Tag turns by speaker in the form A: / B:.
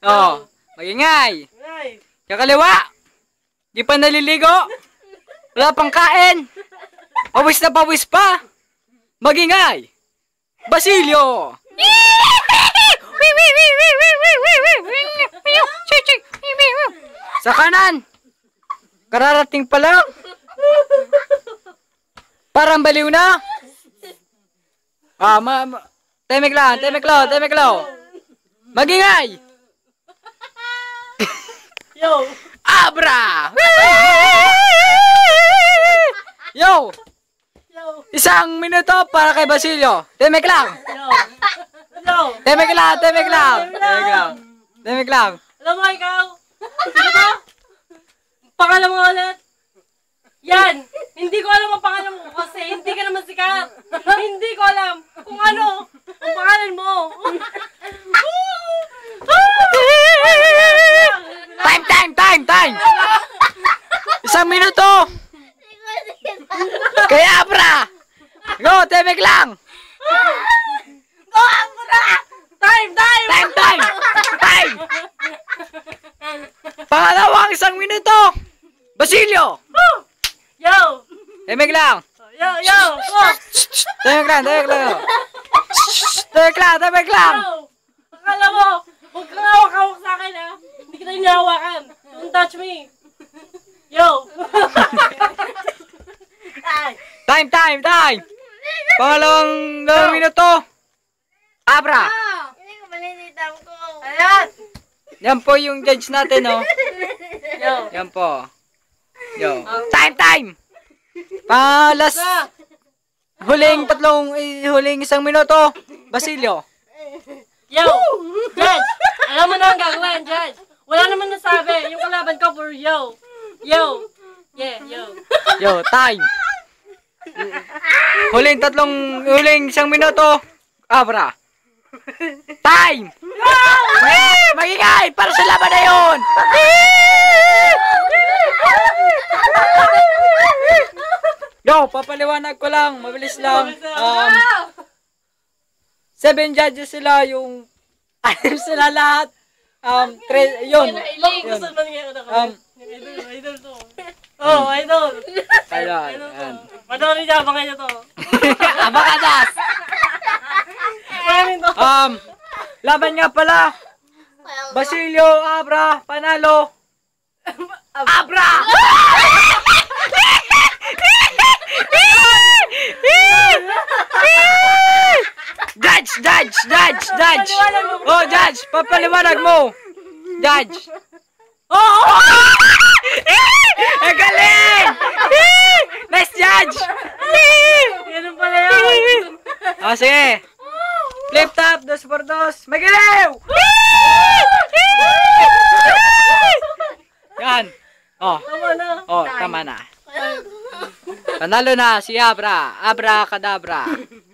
A: Oh, magingay. Kakaliwa. Di pa naliligo. Wala pang kain. Pawis na pawis pa. Magingay. Basilio. Sa kanan. Kararating pa lang. Parang baliw na. Temik lang. Magingay.
B: Yo.
A: Abra. Yo. Isang minuto para kay Basilio. Temik lang. Temik lang.
B: Alam mo ikaw? Sino to? Pangalan mo ulit? Yan! Hindi ko alam ang pangalan mo kasi hindi ka naman sikat. Hindi ko alam kung ano ang pangalan mo.
A: Time! Isang minuto! Kay Abra! Go, temik lang!
B: Go, Abra! Time!
A: Pangalawang isang minuto! Basilio!
B: Yo!
A: Temik lang!
B: Yo!
A: Temik lang!
B: Yo! Akala mo, huwag kang hawak-hawak sa akin ha. Hindi kita hinahawakan. Don't touch me. Yo!
A: Time! Pangalawang minuto! Abra!
C: Hindi ko malinitan ko.
B: Ayan!
A: Yan po yung judge natin, no?
B: Yo!
A: Yan po. Yo. Time! Last huling isang minuto. Basilio.
B: Yo! Judge! Alam mo na ang gagawin, Judge. Wala naman nasabi. Yung kalaban ko for yo. Yo! Yeah, yo.
A: Yo, time. Huling isang minuto. Abra. Time! Magingay! Para sa laban na yun! Yo, papaliwanag ko lang. Mabilis lang. 7 judges sila. Yung ayun sila lahat. Yun.
B: Gusto mo niya idol to. Oh, idol.
A: Ayun.
B: Panoorin niya, abangan niya to.
A: Abakadas! Laban nga pala. Basilio, Abra, panalo. Abra! Judge! Oh, Judge! Papaliwanag mo! Judge! Oh! Ang galing! Nice, Judge!
B: Ganun pala yun.
A: Sige. Flip top, 2x2. Magiliw! Yan. Tama na. Panalo na si Abra. Abra kadabra.